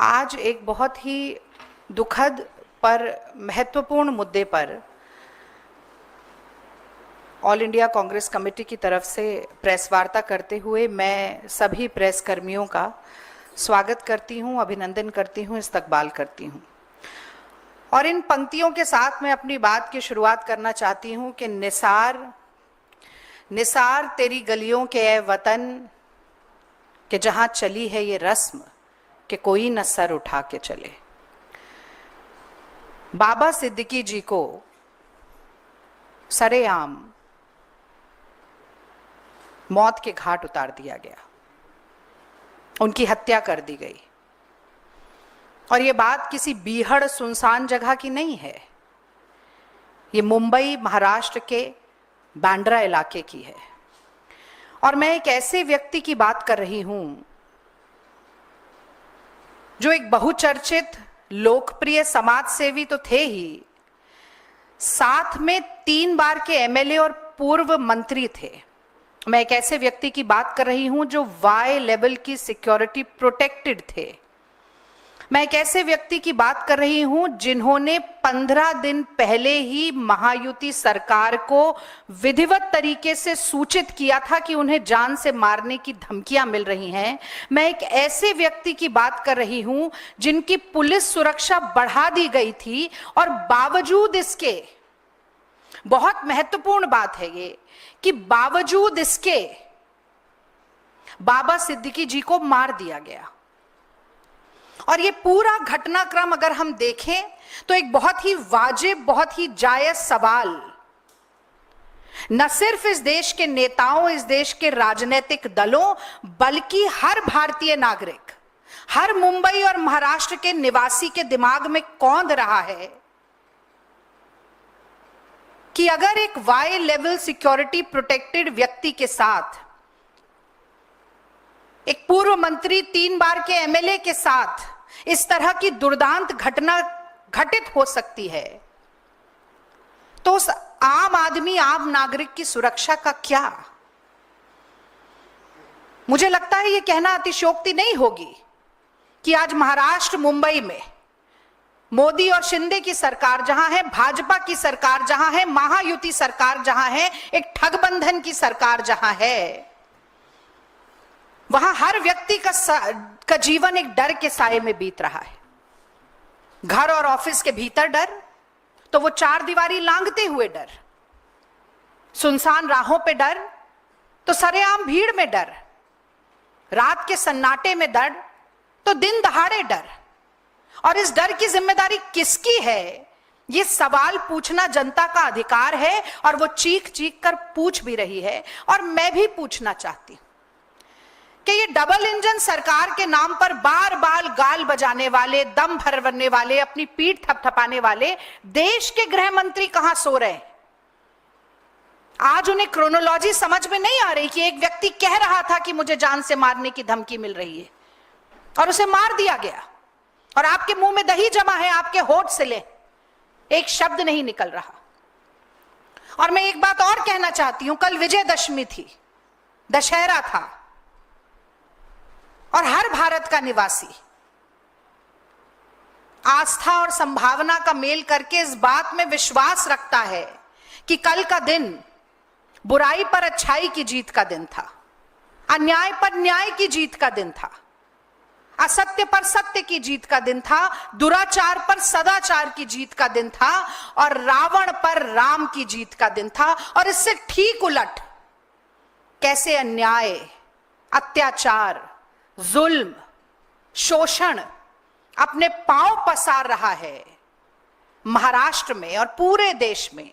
आज एक बहुत ही दुखद पर महत्वपूर्ण मुद्दे पर ऑल इंडिया कांग्रेस कमेटी की तरफ से प्रेस वार्ता करते हुए मैं सभी प्रेस कर्मियों का स्वागत करती हूं, अभिनंदन करती हूं, इस्तकबाल करती हूं। और इन पंक्तियों के साथ मैं अपनी बात की शुरुआत करना चाहती हूं कि निसार निसार तेरी गलियों के ए वतन कि जहां चली है ये रस्म कि कोई न सर उठा के चले। बाबा सिद्दीकी जी को सरेआम मौत के घाट उतार दिया गया, उनकी हत्या कर दी गई। और ये बात किसी बीहड़ सुनसान जगह की नहीं है, ये मुंबई महाराष्ट्र के बांद्रा इलाके की है। और मैं एक ऐसे व्यक्ति की बात कर रही हूं जो एक बहुचर्चित लोकप्रिय समाज सेवी तो थे ही, साथ में 3 बार के एमएलए और पूर्व मंत्री थे। मैं एक ऐसे व्यक्ति की बात कर रही हूं जो वाई लेवल की सिक्योरिटी प्रोटेक्टेड थे। मैं एक ऐसे व्यक्ति की बात कर रही हूं जिन्होंने 15 दिन पहले ही महायुति सरकार को विधिवत तरीके से सूचित किया था कि उन्हें जान से मारने की धमकियां मिल रही हैं। मैं एक ऐसे व्यक्ति की बात कर रही हूं जिनकी पुलिस सुरक्षा बढ़ा दी गई थी और बावजूद इसके, बहुत महत्वपूर्ण बात है ये, कि बावजूद इसके बाबा सिद्दीकी जी को मार दिया गया। और ये पूरा घटनाक्रम अगर हम देखें तो एक बहुत ही वाजिब, बहुत ही जायज सवाल न सिर्फ इस देश के नेताओं, इस देश के राजनीतिक दलों, बल्कि हर भारतीय नागरिक, हर मुंबई और महाराष्ट्र के निवासी के दिमाग में कौंध रहा है कि अगर एक वाई लेवल सिक्योरिटी प्रोटेक्टेड व्यक्ति के साथ, एक पूर्व मंत्री, 3 बार के एमएलए के साथ इस तरह की दुर्दांत घटना घटित हो सकती है, तो उस आम आदमी, आम नागरिक की सुरक्षा का क्या? मुझे लगता है यह कहना अतिशयोक्ति नहीं होगी कि आज महाराष्ट्र, मुंबई में मोदी और शिंदे की सरकार जहां है, भाजपा की सरकार जहां है, महायुति सरकार जहां है, एक ठगबंधन की सरकार जहां है, वहां हर व्यक्ति का जीवन एक डर के साए में बीत रहा है। घर और ऑफिस के भीतर डर, तो वो 4 दीवारी लांघते हुए डर, सुनसान राहों पे डर, तो सरेआम भीड़ में डर, रात के सन्नाटे में डर, तो दिन दहाड़े डर। और इस डर की जिम्मेदारी किसकी है? ये सवाल पूछना जनता का अधिकार है और वो चीख चीख कर पूछ भी रही है। और मैं भी पूछना चाहती हूं कि ये डबल इंजन सरकार के नाम पर बार बार गाल बजाने वाले, दम भरने वाले, अपनी पीठ थपथपाने वाले देश के गृह मंत्री कहां सो रहे हैं? आज उन्हें क्रोनोलॉजी समझ में नहीं आ रही कि एक व्यक्ति कह रहा था कि मुझे जान से मारने की धमकी मिल रही है और उसे मार दिया गया, और आपके मुंह में दही जमा है, आपके होठ से ले एक शब्द नहीं निकल रहा। और मैं एक बात और कहना चाहती हूं, कल विजयदशमी थी, दशहरा था, और हर भारत का निवासी आस्था और संभावना का मेल करके इस बात में विश्वास रखता है कि कल का दिन बुराई पर अच्छाई की जीत का दिन था, अन्याय पर न्याय की जीत का दिन था, असत्य पर सत्य की जीत का दिन था, दुराचार पर सदाचार की जीत का दिन था, और रावण पर राम की जीत का दिन था। और इससे ठीक उलट कैसे अन्याय, अत्याचार, जुल्म, शोषण अपने पांव पसार रहा है महाराष्ट्र में और पूरे देश में।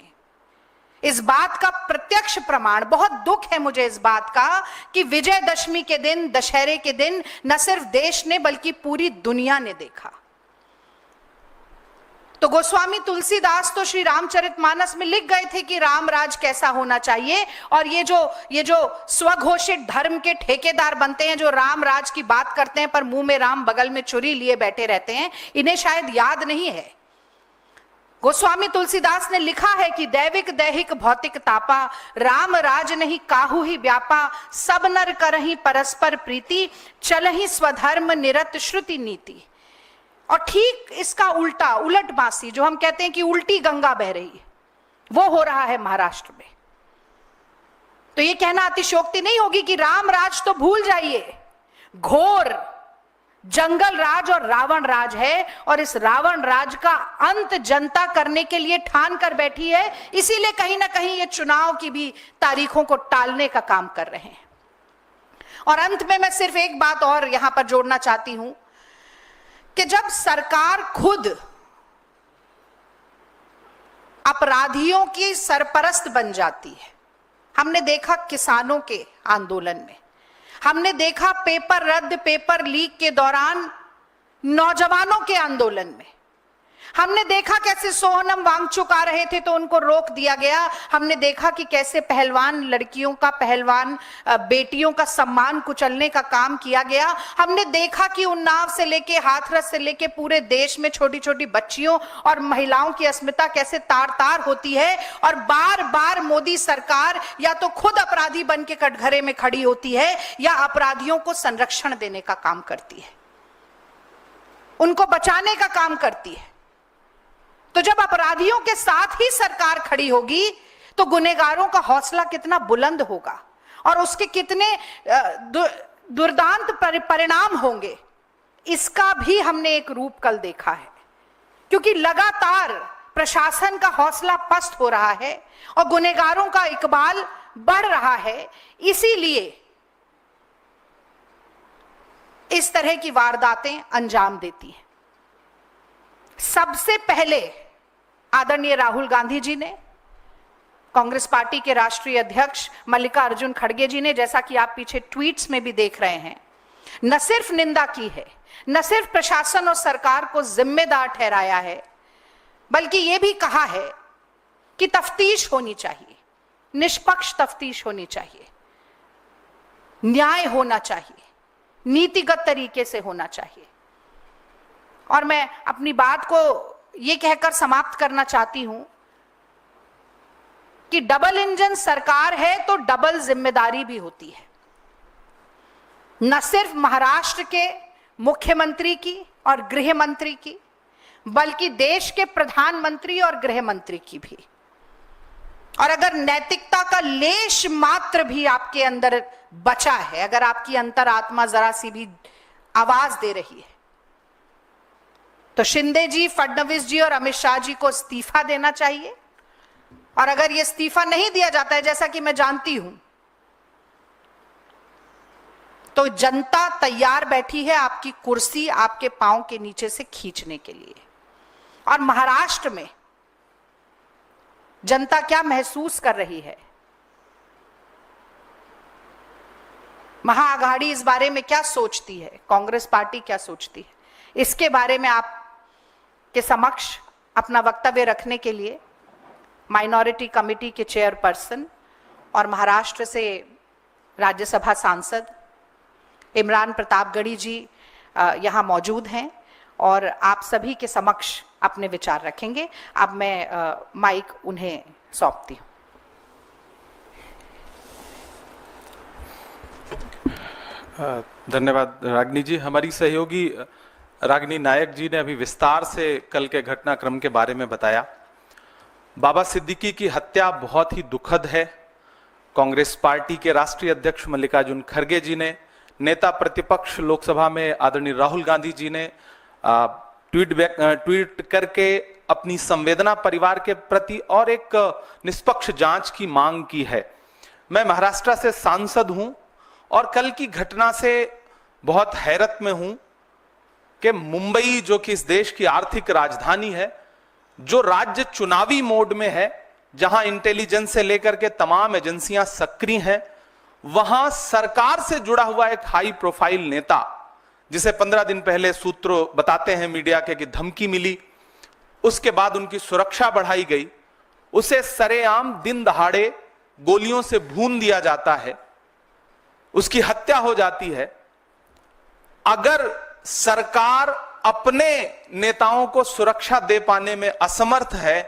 इस बात का प्रत्यक्ष प्रमाण, बहुत दुख है मुझे इस बात का, कि विजयदशमी के दिन, दशहरे के दिन न सिर्फ देश ने बल्कि पूरी दुनिया ने देखा। तो गोस्वामी तुलसीदास तो श्री रामचरितमानस में लिख गए थे कि राम राज कैसा होना चाहिए, और ये जो स्वघोषित धर्म के ठेकेदार बनते हैं, जो राम राज की बात करते हैं पर मुंह में राम बगल में छुरी लिए बैठे रहते हैं, इन्हें शायद याद नहीं है। गोस्वामी तुलसीदास ने लिखा है कि दैविक दैहिक भौतिक तापा, राम राज नहीं काहू ही व्यापा, सब नर करहि परस्पर प्रीति, चलहि स्वधर्म निरत श्रुति नीति। और ठीक इसका उल्टा, उलट बांसी, जो हम कहते हैं कि उल्टी गंगा बह रही है, वो हो रहा है महाराष्ट्र में। तो ये कहना अतिशयोक्ति नहीं होगी कि राम राज तो भूल जाइए, घोर जंगल राज और रावण राज है, और इस रावण राज का अंत जनता करने के लिए ठान कर बैठी है। इसीलिए कहीं ना कहीं ये चुनाव की भी तारीखों को टालने का काम कर रहे हैं। और अंत में मैं सिर्फ एक बात और यहां पर जोड़ना चाहती हूं कि जब सरकार खुद अपराधियों की सरपरस्त बन जाती है, हमने देखा किसानों के आंदोलन में, हमने देखा पेपर रद्द पेपर लीक के दौरान नौजवानों के आंदोलन में, हमने देखा कैसे सोहनम वांगचुक आ रहे थे तो उनको रोक दिया गया, हमने देखा कि कैसे पहलवान लड़कियों का, पहलवान बेटियों का सम्मान कुचलने का काम किया गया, हमने देखा कि उन्नाव से लेके हाथरस से लेके पूरे देश में छोटी छोटी बच्चियों और महिलाओं की अस्मिता कैसे तार तार होती है, और बार बार मोदी सरकार या तो खुद अपराधी बन के कटघरे में खड़ी होती है या अपराधियों को संरक्षण देने का काम करती है, उनको बचाने का काम करती है। तो जब अपराधियों के साथ ही सरकार खड़ी होगी तो गुनहगारों का हौसला कितना बुलंद होगा और उसके कितने दुर्दांत परिणाम होंगे, इसका भी हमने एक रूप कल देखा है। क्योंकि लगातार प्रशासन का हौसला पस्त हो रहा है और गुनहगारों का इकबाल बढ़ रहा है, इसीलिए इस तरह की वारदातें अंजाम देती हैं। सबसे पहले आदरणीय राहुल गांधी जी ने, कांग्रेस पार्टी के राष्ट्रीय अध्यक्ष मल्लिकार्जुन खड़गे जी ने, जैसा कि आप पीछे ट्वीट्स में भी देख रहे हैं, न सिर्फ निंदा की है, न सिर्फ प्रशासन और सरकार को जिम्मेदार ठहराया है, बल्कि यह भी कहा है कि तफ्तीश होनी चाहिए, निष्पक्ष तफ्तीश होनी चाहिए, न्याय होना चाहिए, नीतिगत तरीके से होना चाहिए। और मैं अपनी बात को ये कहकर समाप्त करना चाहती हूं कि डबल इंजन सरकार है तो डबल जिम्मेदारी भी होती है, न सिर्फ महाराष्ट्र के मुख्यमंत्री की और गृह मंत्री की, बल्कि देश के प्रधानमंत्री और गृह मंत्री की भी। और अगर नैतिकता का लेश मात्र भी आपके अंदर बचा है, अगर आपकी अंतरात्मा जरा सी भी आवाज दे रही है, तो शिंदे जी, फडणवीस जी और अमित शाह जी को इस्तीफा देना चाहिए। और अगर ये इस्तीफा नहीं दिया जाता है, जैसा कि मैं जानती हूं, तो जनता तैयार बैठी है आपकी कुर्सी आपके पांव के नीचे से खींचने के लिए। और महाराष्ट्र में जनता क्या महसूस कर रही है, महाआघाड़ी इस बारे में क्या सोचती है, कांग्रेस पार्टी क्या सोचती है, इसके बारे में आप के समक्ष अपना वक्तव्य रखने के लिए माइनॉरिटी कमेटी के चेयरपर्सन और महाराष्ट्र से राज्यसभा सांसद इमरान प्रतापगढ़ी जी यहाँ मौजूद हैं और आप सभी के समक्ष अपने विचार रखेंगे। अब मैं माइक उन्हें सौंपती हूँ। धन्यवाद रागिनी जी। हमारी सहयोगी रागिनी नायक जी ने अभी विस्तार से कल के घटनाक्रम के बारे में बताया। बाबा सिद्दीकी की हत्या बहुत ही दुखद है। कांग्रेस पार्टी के राष्ट्रीय अध्यक्ष मल्लिकार्जुन खड़गे जी ने, नेता प्रतिपक्ष लोकसभा में आदरणीय राहुल गांधी जी ने ट्वीट करके अपनी संवेदना परिवार के प्रति और एक निष्पक्ष जांच की मांग की है। मैं महाराष्ट्र से सांसद हूं और कल की घटना से बहुत हैरत में हूं कि मुंबई, जो कि इस देश की आर्थिक राजधानी है, जो राज्य चुनावी मोड में है, जहां इंटेलिजेंस से लेकर के तमाम एजेंसियां सक्रिय हैं, वहां सरकार से जुड़ा हुआ एक हाई प्रोफाइल नेता, जिसे 15 दिन पहले सूत्र बताते हैं मीडिया के कि धमकी मिली, उसके बाद उनकी सुरक्षा बढ़ाई गई, उसे सरेआम दिन दहाड़े गोलियों से भून दिया जाता है, उसकी हत्या हो जाती है। अगर सरकार अपने नेताओं को सुरक्षा दे पाने में असमर्थ है,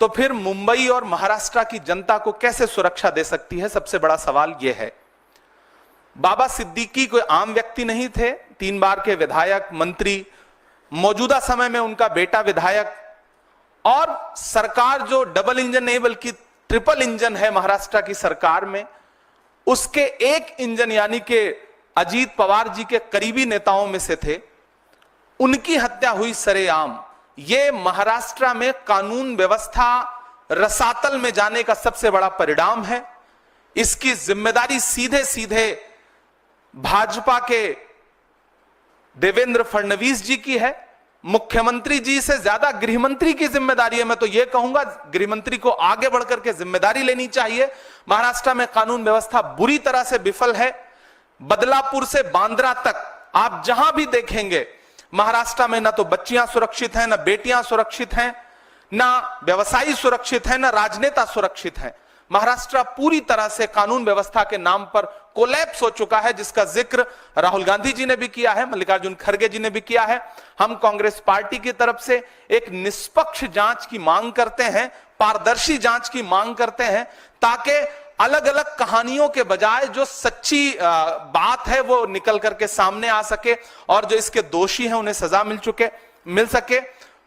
तो फिर मुंबई और महाराष्ट्र की जनता को कैसे सुरक्षा दे सकती है? सबसे बड़ा सवाल यह है। बाबा सिद्दीकी कोई आम व्यक्ति नहीं थे, 3 बार के विधायक, मंत्री, मौजूदा समय में उनका बेटा विधायक, और सरकार जो डबल इंजन नहीं बल्कि ट्रिपल इंजन है महाराष्ट्र की सरकार में, उसके एक इंजन यानी कि अजीत पवार जी के करीबी नेताओं में से थे, उनकी हत्या हुई सरेआम। यह महाराष्ट्र में कानून व्यवस्था रसातल में जाने का सबसे बड़ा परिणाम है। इसकी जिम्मेदारी सीधे सीधे भाजपा के देवेंद्र फडणवीस जी की है। मुख्यमंत्री जी से ज्यादा गृहमंत्री की जिम्मेदारी है। मैं तो यह कहूंगा गृहमंत्री को आगे बढ़कर के जिम्मेदारी लेनी चाहिए। महाराष्ट्र में कानून व्यवस्था बुरी तरह से विफल है। बदलापुर से बांद्रा तक आप जहां भी देखेंगे महाराष्ट्र में ना तो बच्चियां सुरक्षित हैं, ना बेटियां सुरक्षित हैं, ना व्यवसायी सुरक्षित हैं, ना राजनेता सुरक्षित हैं। महाराष्ट्र पूरी तरह से कानून व्यवस्था के नाम पर कोलैप्स हो चुका है, जिसका जिक्र राहुल गांधी जी ने भी किया है, मल्लिकार्जुन खड़गे जी ने भी किया है। हम कांग्रेस पार्टी की तरफ से एक निष्पक्ष जांच की मांग करते हैं, पारदर्शी जांच की मांग करते हैं, ताकि अलग अलग कहानियों के बजाय जो सच्ची बात है वो निकल करके सामने आ सके और जो इसके दोषी हैं उन्हें सजा मिल सके।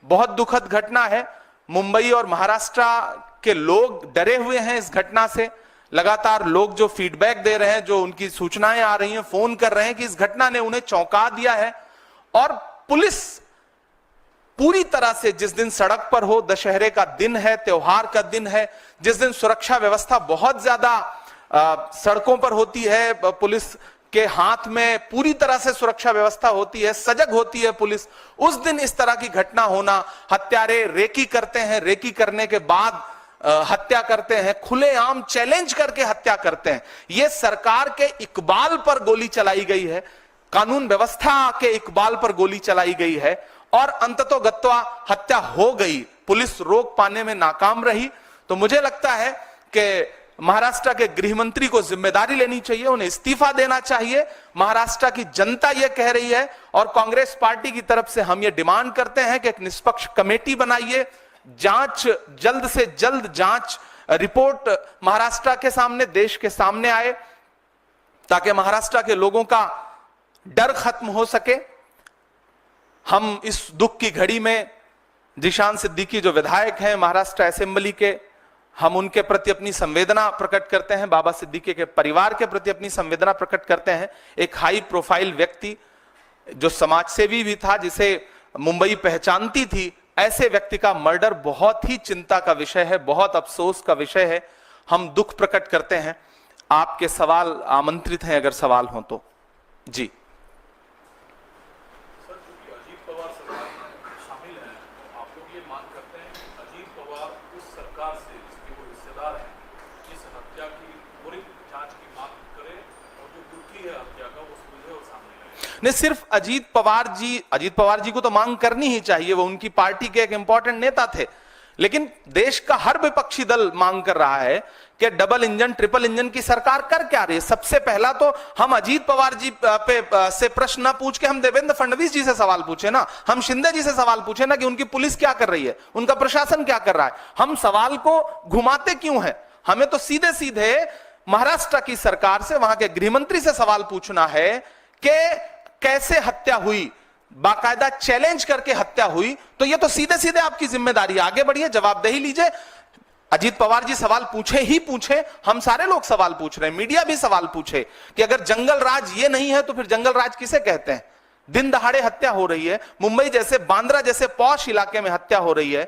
बहुत दुखद घटना है। मुंबई और महाराष्ट्र के लोग डरे हुए हैं इस घटना से। लगातार लोग जो फीडबैक दे रहे हैं, जो उनकी सूचनाएं आ रही हैं, फोन कर रहे हैं कि इस घटना ने उन्हें चौंका दिया है। और पुलिस पूरी तरह से जिस दिन सड़क पर हो, दशहरे का दिन है, त्योहार का दिन है, जिस दिन सुरक्षा व्यवस्था बहुत ज्यादा सड़कों पर होती है, पुलिस के हाथ में पूरी तरह से सुरक्षा व्यवस्था होती है, सजग होती है पुलिस, उस दिन इस तरह की घटना होना, हत्यारे रेकी करते हैं, रेकी करने के बाद हत्या करते हैं, खुलेआम चैलेंज करके हत्या करते हैं। यह सरकार के इकबाल पर गोली चलाई गई है, कानून व्यवस्था के इकबाल पर गोली चलाई गई है और अंततोगत्वा हत्या हो गई। पुलिस रोक पाने में नाकाम रही। तो मुझे लगता है कि महाराष्ट्र के गृहमंत्री को जिम्मेदारी लेनी चाहिए, उन्हें इस्तीफा देना चाहिए। महाराष्ट्र की जनता यह कह रही है और कांग्रेस पार्टी की तरफ से हम यह डिमांड करते हैं कि एक निष्पक्ष कमेटी बनाइए, जांच जल्द से जल्द जांच रिपोर्ट महाराष्ट्र के सामने, देश के सामने आए, ताकि महाराष्ट्र के लोगों का डर खत्म हो सके। हम इस दुख की घड़ी में जिशान सिद्दीकी जो विधायक हैं महाराष्ट्र असेंबली के, हम उनके प्रति अपनी संवेदना प्रकट करते हैं, बाबा सिद्दीकी के परिवार के प्रति अपनी संवेदना प्रकट करते हैं। एक हाई प्रोफाइल व्यक्ति जो समाजसेवी भी था, जिसे मुंबई पहचानती थी, ऐसे व्यक्ति का मर्डर बहुत ही चिंता का विषय है, बहुत अफसोस का विषय है। हम दुख प्रकट करते हैं। आपके सवाल आमंत्रित हैं अगर सवाल हो तो। जी नहीं, सिर्फ अजीत पवार जी को तो मांग करनी ही चाहिए, वो उनकी पार्टी के एक इंपॉर्टेंट नेता थे, लेकिन देश का हर विपक्षी दल मांग कर रहा है कि डबल इंजन ट्रिपल इंजन की सरकार कर क्या रही है। सबसे पहला तो हम अजीत पवार जी से प्रश्न ना पूछ के हम देवेंद्र फडणवीस जी से सवाल पूछे ना, हम शिंदे जी से सवाल पूछे ना कि उनकी पुलिस क्या कर रही है, उनका प्रशासन क्या कर रहा है। हम सवाल को घुमाते क्यों है? हमें तो सीधे सीधे महाराष्ट्र की सरकार से, वहां के गृहमंत्री से सवाल पूछना है कि कैसे हत्या हुई, बाकायदा चैलेंज करके हत्या हुई। तो ये तो सीधे सीधे आपकी जिम्मेदारी, आगे बढ़िए, जवाबदेही लीजिए। अजीत पवार जी सवाल पूछे ही पूछे, हम सारे लोग सवाल पूछ रहे हैं, मीडिया भी सवाल पूछे कि अगर जंगल राज ये नहीं है तो फिर जंगल राज किसे कहते हैं। दिन दहाड़े हत्या हो रही है, मुंबई जैसे, बांद्रा जैसे पॉश इलाके में हत्या हो रही है,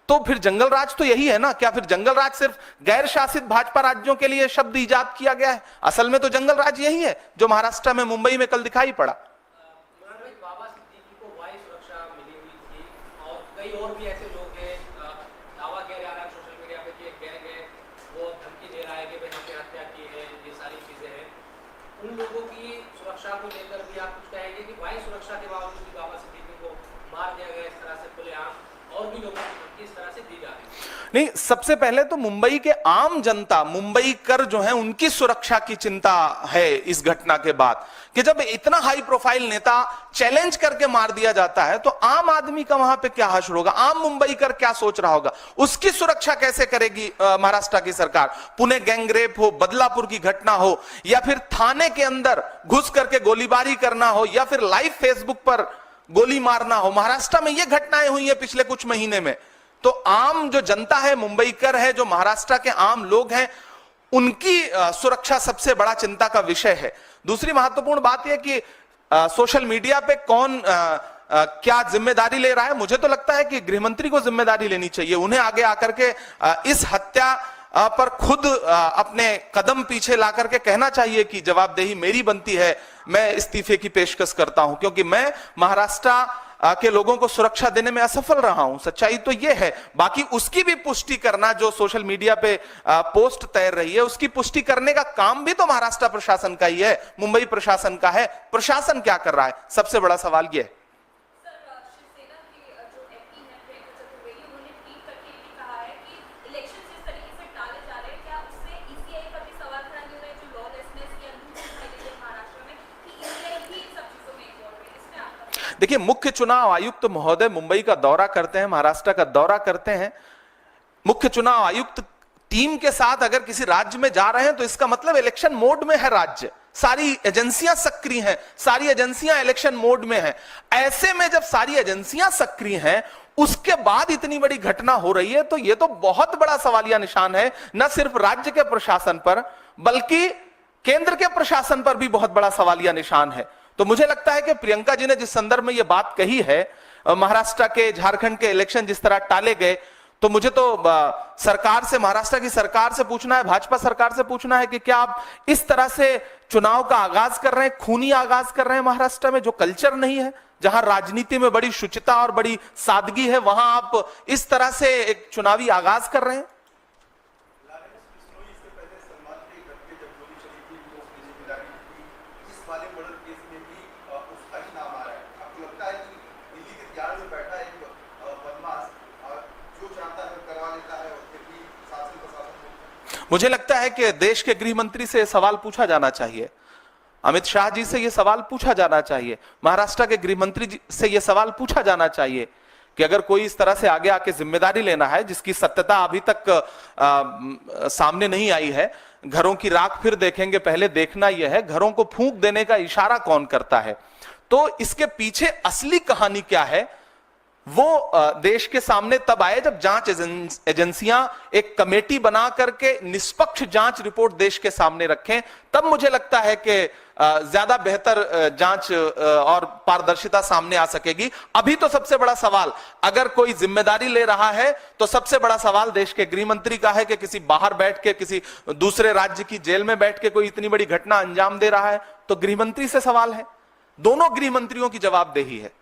तो फिर जंगल राज तो यही है ना। क्या फिर जंगल राज सिर्फ गैर शासित भाजपा राज्यों के लिए शब्द इजाद किया गया है? असल में तो जंगल राज यही है जो महाराष्ट्र में, मुंबई में कल दिखाई पड़ा। बाबा सिद्दीकी को वायु सुरक्षा मिली हुई थी और कई और भी ऐसे लोग हैं, दावा किया जा रहा है सोशल मीडिया पे कि एक गैंग है वो धमकी दे रहा है कि भाई हमने हत्या की है, ये सारी चीजें हैं। उन लोगों की सुरक्षा को लेकर भी आप कुछ कहेंगे कि वायु सुरक्षा के बावजूद भी बाबा सिद्दीकी को मार दिया गया इस तरह से खुलेआम, और भी लोगों की इस तरह से दी जा रही है? नहीं, सबसे पहले तो मुंबई के आम जनता, मुंबई कर जो है, उनकी सुरक्षा की चिंता है इस घटना के बाद, कि जब इतना हाई प्रोफाइल नेता चैलेंज करके मार दिया जाता है तो आम आदमी का वहां पे क्या हश्र होगा, आम मुंबई कर क्या सोच रहा होगा, उसकी सुरक्षा कैसे करेगी महाराष्ट्र की सरकार। पुणे गैंगरेप हो, बदलापुर की घटना हो, या फिर थाने के अंदर घुस करके गोलीबारी करना हो, या फिर लाइव फेसबुक पर गोली मारना हो। महाराष्ट्र में ये घटनाएं हुई है पिछले कुछ महीने में। तो आम जो जनता है, मुंबईकर है, जो महाराष्ट्र के आम लोग हैं, उनकी सुरक्षा सबसे बड़ा चिंता का विषय है। दूसरी महत्वपूर्ण बात यह कि सोशल मीडिया पे कौन क्या जिम्मेदारी ले रहा है। मुझे तो लगता है कि गृहमंत्री को जिम्मेदारी लेनी चाहिए। उन्हें आगे आकर के इस हत्या पर खुद अपने कदम पीछे ला करके कहना चाहिए कि जवाबदेही मेरी बनती है, मैं इस्तीफे की पेशकश करता हूं, क्योंकि मैं महाराष्ट्र के लोगों को सुरक्षा देने में असफल रहा हूं। सच्चाई तो यह है। बाकी उसकी भी पुष्टि करना, जो सोशल मीडिया पे पोस्ट तैर रही है, उसकी पुष्टि करने का काम भी तो महाराष्ट्र प्रशासन का ही है, मुंबई प्रशासन का है। प्रशासन क्या कर रहा है, सबसे बड़ा सवाल यह है। देखिए, मुख्य चुनाव आयुक्त महोदय मुंबई का दौरा करते हैं, महाराष्ट्र का दौरा करते हैं। मुख्य चुनाव आयुक्त टीम के साथ अगर किसी राज्य में जा रहे हैं तो इसका मतलब इलेक्शन मोड में है राज्य। सारी एजेंसियां सक्रिय हैं, सारी एजेंसियां इलेक्शन मोड में हैं। ऐसे में जब सारी एजेंसियां सक्रिय हैं, उसके बाद इतनी बड़ी घटना हो रही है, तो यह तो बहुत बड़ा सवालिया निशान है, न सिर्फ राज्य के प्रशासन पर बल्कि केंद्र के प्रशासन पर भी बहुत बड़ा सवालिया निशान है। तो मुझे लगता है कि प्रियंका जी ने जिस संदर्भ में यह बात कही है, महाराष्ट्र के, झारखंड के इलेक्शन जिस तरह टाले गए, तो मुझे तो सरकार से, महाराष्ट्र की सरकार से पूछना है, भाजपा सरकार से पूछना है कि क्या आप इस तरह से चुनाव का आगाज कर रहे हैं, खूनी आगाज कर रहे हैं महाराष्ट्र में, जो कल्चर नहीं है, जहां राजनीति में बड़ी शुचिता और बड़ी सादगी है, वहां आप इस तरह से एक चुनावी आगाज कर रहे हैं। मुझे लगता है कि देश के गृह मंत्री से यह सवाल पूछा जाना चाहिए, अमित शाह जी से यह सवाल पूछा जाना चाहिए, महाराष्ट्र के गृह मंत्री से यह सवाल पूछा जाना चाहिए कि अगर कोई इस तरह से आगे आके जिम्मेदारी लेना है जिसकी सत्यता अभी तक सामने नहीं आई है। घरों की राख फिर देखेंगे, पहले देखना यह है घरों को फूंक देने का इशारा कौन करता है। तो इसके पीछे असली कहानी क्या है, वो देश के सामने तब आए जब जांच एजेंसियां एक कमेटी बना करके निष्पक्ष जांच रिपोर्ट देश के सामने रखें। तब मुझे लगता है कि ज्यादा बेहतर जांच और पारदर्शिता सामने आ सकेगी। अभी तो सबसे बड़ा सवाल, अगर कोई जिम्मेदारी ले रहा है तो सबसे बड़ा सवाल देश के गृह मंत्री का है कि किसी बाहर बैठ के, किसी दूसरे राज्य की जेल में बैठ के कोई इतनी बड़ी घटना अंजाम दे रहा है, तो गृह मंत्री से सवाल है। दोनों गृह मंत्रियों की जवाबदेही है।